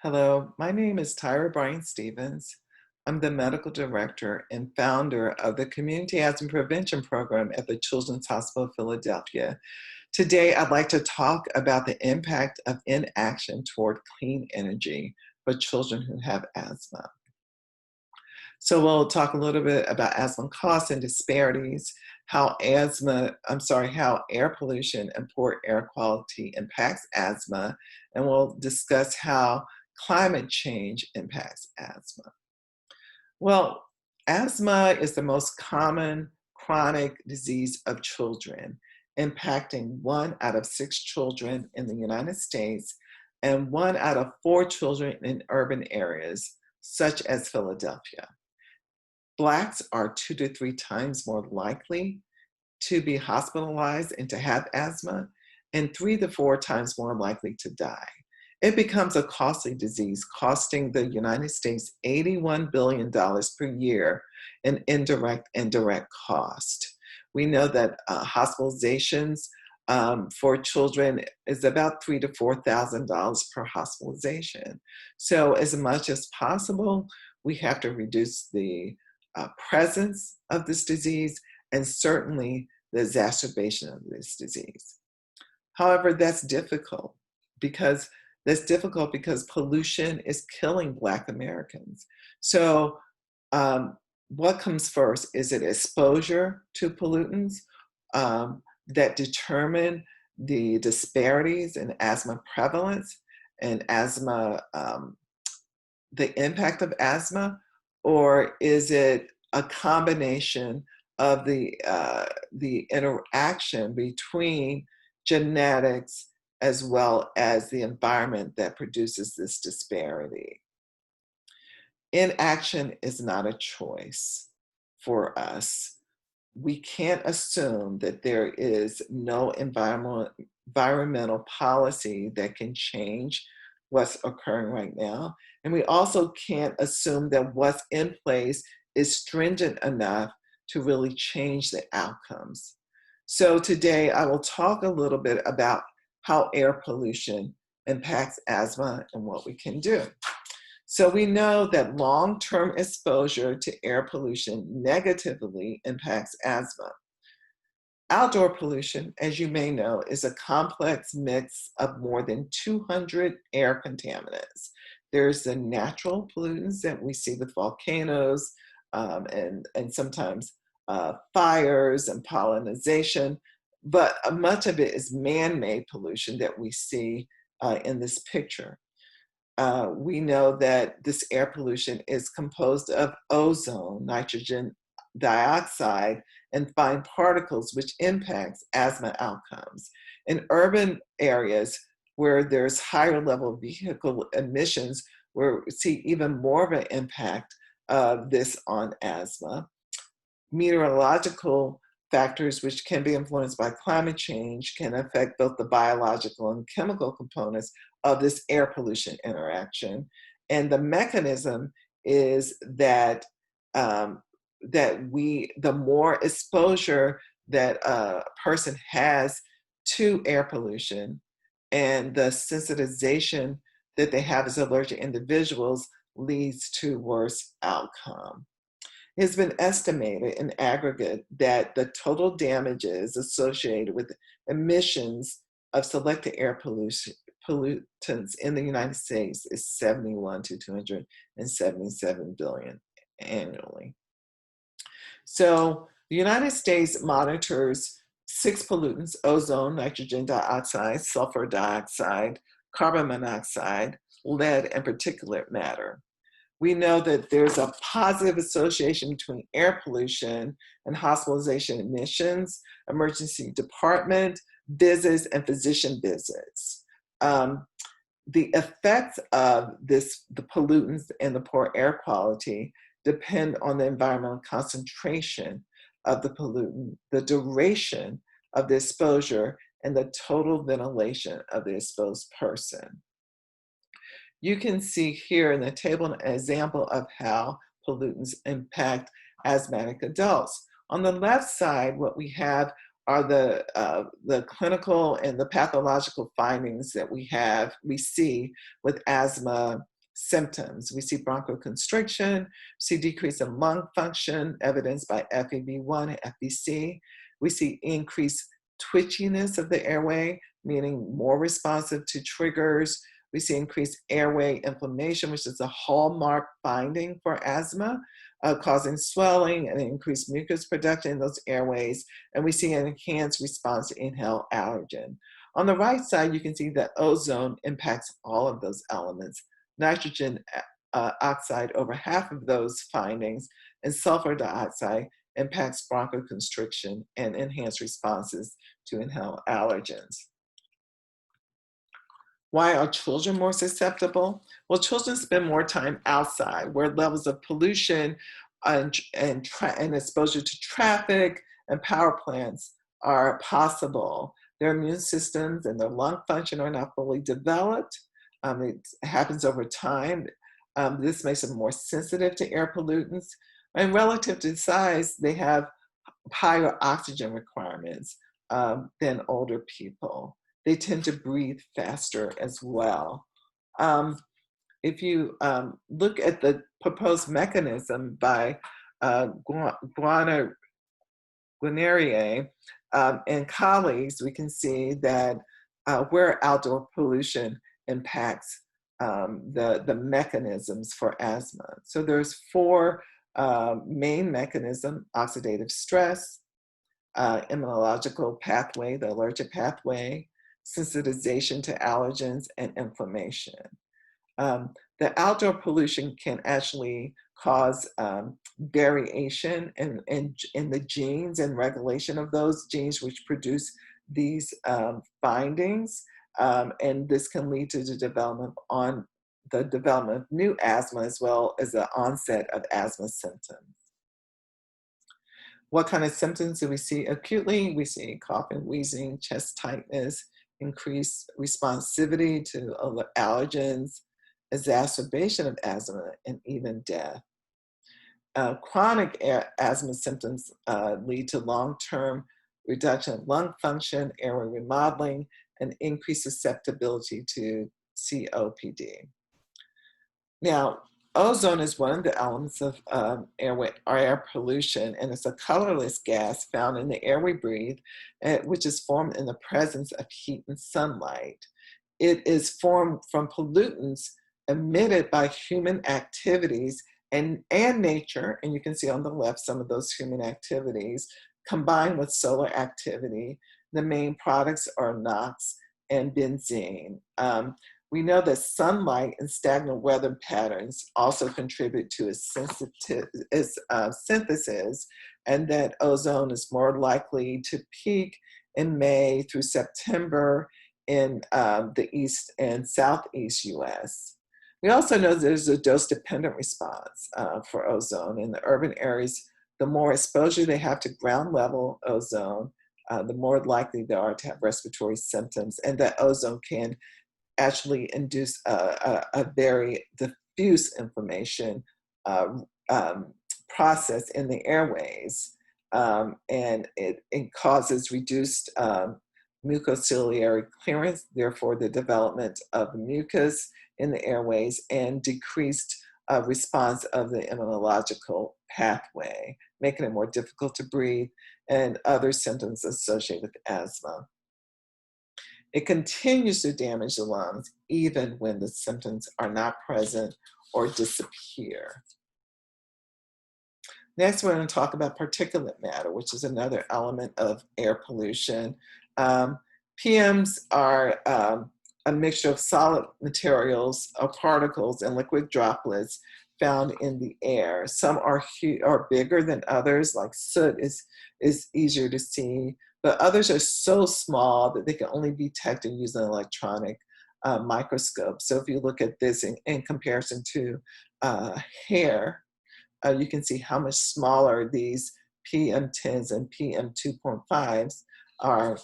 Hello, my name is Tyra Bryant-Stephens. I'm the medical director and founder of the Community Asthma Prevention Program at the Children's Hospital of Philadelphia. Today, I'd like to talk about the impact of inaction toward clean energy for children who have asthma. So we'll talk a little bit about asthma costs and disparities, how how air pollution and poor air quality impacts asthma, and we'll discuss how climate change impacts asthma. Well, asthma is the most common chronic disease of children, impacting 1 out of 6 children in the United States and 1 out of 4 children in urban areas, such as Philadelphia. Blacks are 2 to 3 times more likely to be hospitalized and to have asthma, and 3 to 4 times more likely to die. It becomes a costly disease, costing the United States $81 billion per year in indirect and direct cost. We know that hospitalizations for children is about $3,000 to $4,000 per hospitalization. So as much as possible, we have to reduce the presence of this disease and certainly the exacerbation of this disease. However, that's difficult because pollution is killing Black Americans. So what comes first? Is it exposure to pollutants that determine the disparities in asthma prevalence and asthma, the impact of asthma? Or is it a combination of the interaction between genetics as well as the environment that produces this disparity? Inaction is not a choice for us. We can't assume that there is no environmental policy that can change what's occurring right now. And we also can't assume that what's in place is stringent enough to really change the outcomes. So today I will talk a little bit about how air pollution impacts asthma and what we can do. So we know that long-term exposure to air pollution negatively impacts asthma. Outdoor pollution, as you may know, is a complex mix of more than 200 air contaminants. There's the natural pollutants that we see with volcanoes and sometimes fires and pollination, but much of it is man-made pollution that we see in this picture. We know that this air pollution is composed of ozone, nitrogen dioxide, and fine particles, which impacts asthma outcomes. In urban areas where there's higher level vehicle emissions, we see even more of an impact of this on asthma. Meteorological factors, which can be influenced by climate change, can affect both the biological and chemical components of this air pollution interaction. And the mechanism is that the more exposure that a person has to air pollution and the sensitization that they have as allergic individuals leads to worse outcome. It's been estimated in aggregate that the total damages associated with emissions of selected air pollutants in the United States is 71 to 277 billion annually. So the United States monitors 6 pollutants: ozone, nitrogen dioxide, sulfur dioxide, carbon monoxide, lead, and particulate matter. We know that there's a positive association between air pollution and hospitalization admissions, emergency department visits, and physician visits. The effects of the pollutants and the poor air quality depend on the environmental concentration of the pollutant, the duration of the exposure, and the total ventilation of the exposed person. You can see here in the table an example of how pollutants impact asthmatic adults. On the left side, what we have are the clinical and the pathological findings that we see with asthma symptoms. We see bronchoconstriction, see decrease in lung function, evidenced by FEV1 and FVC. We see increased twitchiness of the airway, meaning more responsive to triggers. We see increased airway inflammation, which is a hallmark finding for asthma, causing swelling and increased mucus production in those airways. And we see an enhanced response to inhaled allergen. On the right side, you can see that ozone impacts all of those elements. Nitrogen oxide over half of those findings, and sulfur dioxide impacts bronchoconstriction and enhanced responses to inhaled allergens. Why are children more susceptible? Well, children spend more time outside where levels of pollution and exposure to traffic and power plants are possible. Their immune systems and their lung function are not fully developed. It happens over time. This makes them more sensitive to air pollutants. And relative to size, they have higher oxygen requirements than older people. They tend to breathe faster as well. If you look at the proposed mechanism by Guarnerier and colleagues, we can see that where outdoor pollution impacts the mechanisms for asthma. So there's four main mechanisms: oxidative stress, immunological pathway, the allergic pathway, sensitization to allergens, and inflammation. The outdoor pollution can actually cause variation in the genes and regulation of those genes which produce these findings. And this can lead to the development of new asthma as well as the onset of asthma symptoms. What kind of symptoms do we see acutely? We see coughing, wheezing, chest tightness, increased responsivity to allergens, exacerbation of asthma, and even death. Chronic asthma symptoms lead to long-term reduction of lung function, airway remodeling, and increased susceptibility to COPD. Now, ozone is one of the elements of air pollution, and it's a colorless gas found in the air we breathe, which is formed in the presence of heat and sunlight. It is formed from pollutants emitted by human activities and nature, and you can see on the left some of those human activities, combined with solar activity. The main products are NOx and benzene. We know that sunlight and stagnant weather patterns also contribute to its synthesis, and that ozone is more likely to peak in May through September in the East and Southeast US. We also know there's a dose-dependent response for ozone. In the urban areas, the more exposure they have to ground level ozone, the more likely they are to have respiratory symptoms, and that ozone can actually induce a very diffuse inflammation process in the airways, and it causes reduced mucociliary clearance, therefore the development of mucus in the airways, and decreased response of the immunological pathway, making it more difficult to breathe, and other symptoms associated with asthma. It continues to damage the lungs even when the symptoms are not present or disappear. Next, we're going to talk about particulate matter, which is another element of air pollution. PMs are a mixture of solid materials or particles and liquid droplets found in the air. Some are bigger than others, like soot is easier to see, but others are so small that they can only be detected using an electronic microscope. So if you look at this in comparison to hair, you can see how much smaller these PM10s and PM2.5s are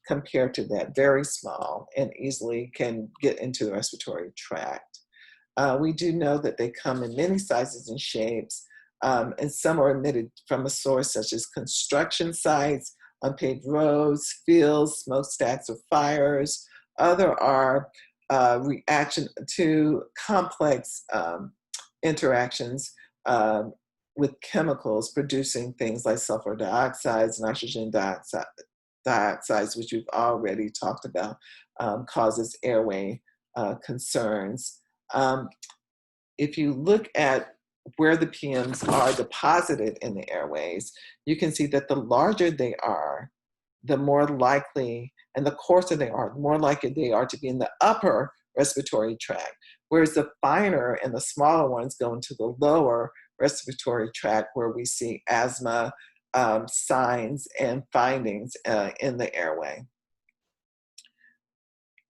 compared to that, very small and easily can get into the respiratory tract. We do know that they come in many sizes and shapes, and some are emitted from a source such as construction sites, unpaved roads, fields, smokestacks, or fires. Other are reaction to complex interactions with chemicals producing things like sulfur dioxides, nitrogen dioxides, which we've already talked about, causes airway concerns. If you look at where the PMs are deposited in the airways, you can see that the larger they are, the more likely, and the coarser they are, the more likely they are to be in the upper respiratory tract, whereas the finer and the smaller ones go into the lower respiratory tract, where we see asthma signs and findings in the airway.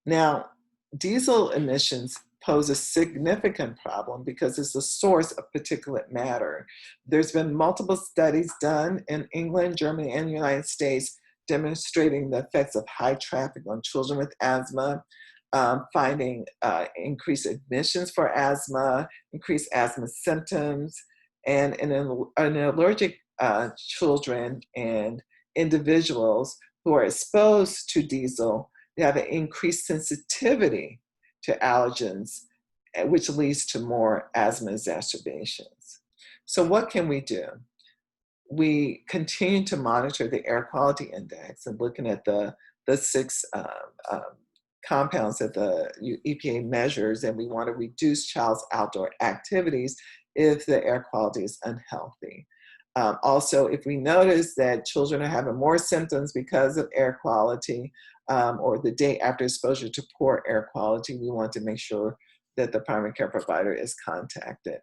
Now, diesel emissions pose a significant problem because it's the source of particulate matter. There's been multiple studies done in England, Germany, and the United States demonstrating the effects of high traffic on children with asthma, finding increased admissions for asthma, increased asthma symptoms, and in allergic children and individuals who are exposed to diesel, they have an increased sensitivity to allergens, which leads to more asthma exacerbations. So what can we do? We continue to monitor the air quality index and looking at the six compounds that the EPA measures, and we want to reduce child's outdoor activities if the air quality is unhealthy. Also, if we notice that children are having more symptoms because of air quality or the day after exposure to poor air quality, we want to make sure that the primary care provider is contacted.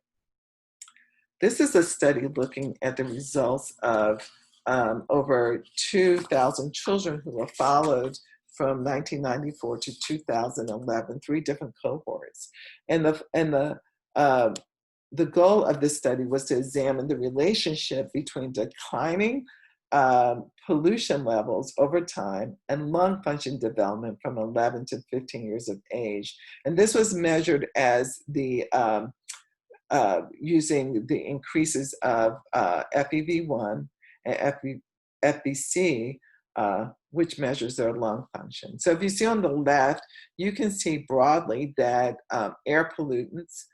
This is a study looking at the results of over 2,000 children who were followed from 1994 to 2011, 3 different cohorts. And the goal of this study was to examine the relationship between declining pollution levels over time and lung function development from 11 to 15 years of age. And this was measured as the using the increases of FEV1 and FVC, which measures their lung function. So if you see on the left, you can see broadly that air pollutants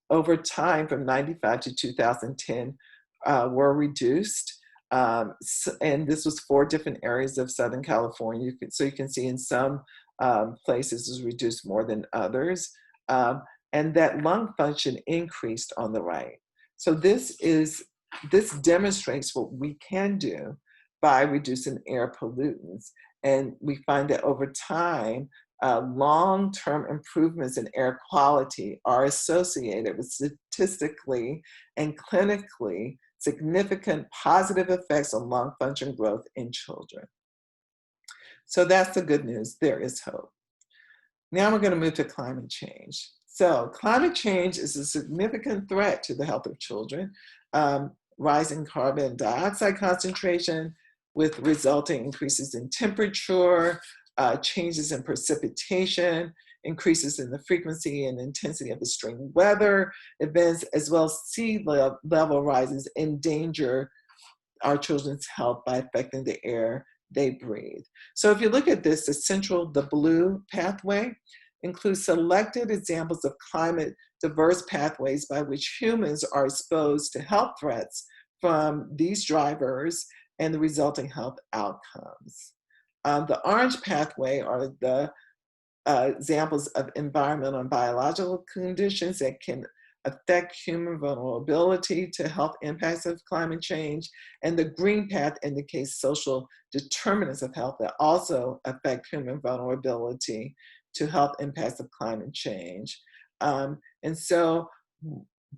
over time from 95 to 2010 were reduced. And this was 4 different areas of Southern California. So you can see in some places it was reduced more than others. And that lung function increased on the right. So this demonstrates what we can do by reducing air pollutants. And we find that over time, long-term improvements in air quality are associated with statistically and clinically significant positive effects on lung function growth in children. So that's the good news. There is hope. Now we're going to move to climate change. So climate change is a significant threat to the health of children. Rising carbon dioxide concentration with resulting increases in temperature, changes in precipitation, increases in the frequency and intensity of extreme weather events, as well as sea level rises endanger our children's health by affecting the air they breathe. So if you look at this, the blue pathway includes selected examples of climate diverse pathways by which humans are exposed to health threats from these drivers and the resulting health outcomes. The orange pathway are the examples of environmental and biological conditions that can affect human vulnerability to health impacts of climate change. And the green path indicates social determinants of health that also affect human vulnerability to health impacts of climate change. And so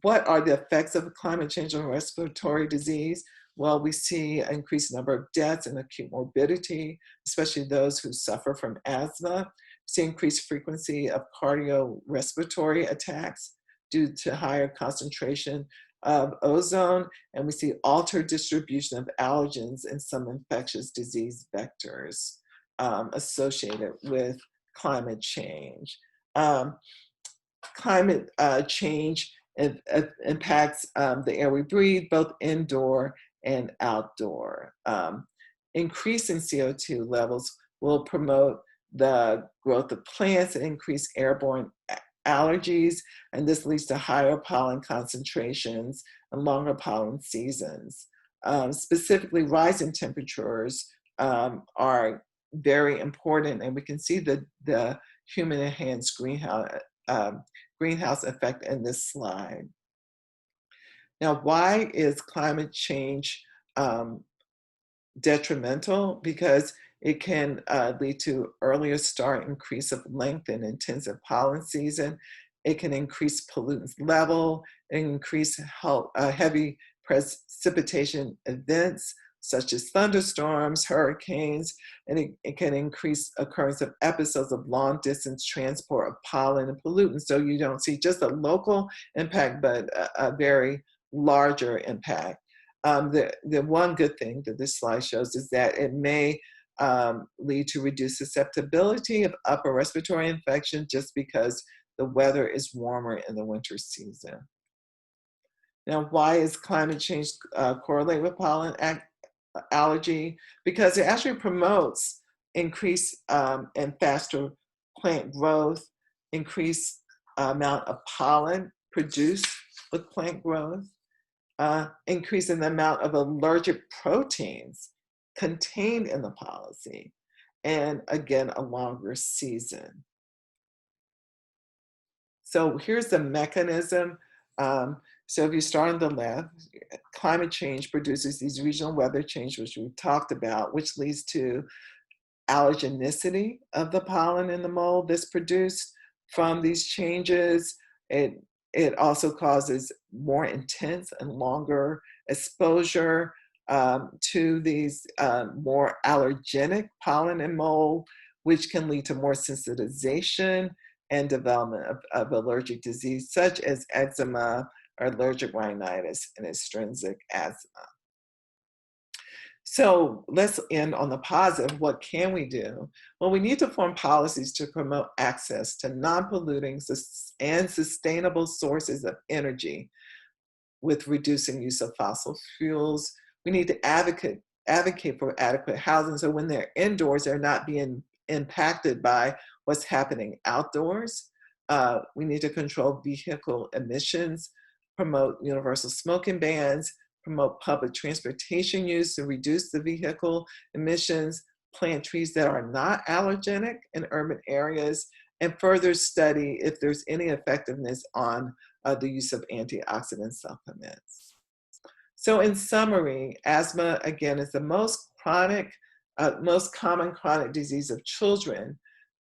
what are the effects of climate change on respiratory disease? Well, we see an increased number of deaths and acute morbidity, especially those who suffer from asthma. We see increased frequency of cardiorespiratory attacks due to higher concentration of ozone, and we see altered distribution of allergens and some infectious disease vectors associated with climate change. Climate change impacts the air we breathe, both indoor and outdoor. increasing CO2 levels will promote the growth of plants and increase airborne allergies, and this leads to higher pollen concentrations and longer pollen seasons. Specifically, rising temperatures are very important, and we can see the human-enhanced greenhouse effect in this slide. Now, why is climate change detrimental? Because it can lead to earlier start, increase of length and intensive pollen season. It can increase pollutants level, and increase heavy precipitation events such as thunderstorms, hurricanes, and it can increase occurrence of episodes of long distance transport of pollen and pollutants. So you don't see just a local impact, but a very larger impact. The one good thing that this slide shows is that it may lead to reduced susceptibility of upper respiratory infection just because the weather is warmer in the winter season. Now, why is climate change correlate with pollen allergy? Because it actually promotes increased and faster plant growth, increased amount of pollen produced with plant growth, increase in the amount of allergic proteins contained in the policy, and again, a longer season. So here's the mechanism. So if you start on the left, climate change produces these regional weather changes, which we talked about, which leads to allergenicity of the pollen in the mold that's produced from these changes. It also causes more intense and longer exposure to these more allergenic pollen and mold, which can lead to more sensitization and development of allergic disease, such as eczema, or allergic rhinitis, and extrinsic asthma. So let's end on the positive. What can we do? Well, we need to form policies to promote access to non-polluting and sustainable sources of energy with reducing use of fossil fuels. We need to advocate for adequate housing, so when they're indoors, they're not being impacted by what's happening outdoors. We need to control vehicle emissions, promote universal smoking bans, promote public transportation use to reduce the vehicle emissions, plant trees that are not allergenic in urban areas, and further study if there's any effectiveness on the use of antioxidant supplements. So in summary, asthma, again, is the most common chronic disease of children.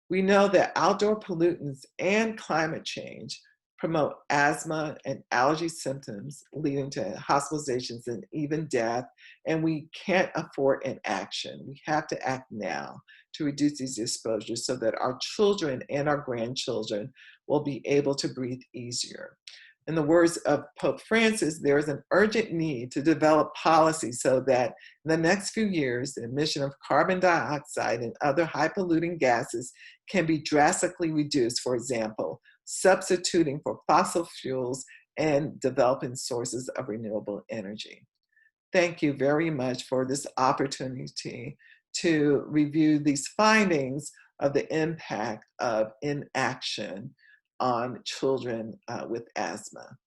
We know that outdoor pollutants and climate change promote asthma and allergy symptoms, leading to hospitalizations and even death, and we can't afford inaction. We have to act now to reduce these exposures so that our children and our grandchildren will be able to breathe easier. In the words of Pope Francis, there is an urgent need to develop policy so that in the next few years, the emission of carbon dioxide and other high polluting gases can be drastically reduced, for example, substituting for fossil fuels and developing sources of renewable energy. Thank you very much for this opportunity to review these findings of the impact of inaction on children with asthma.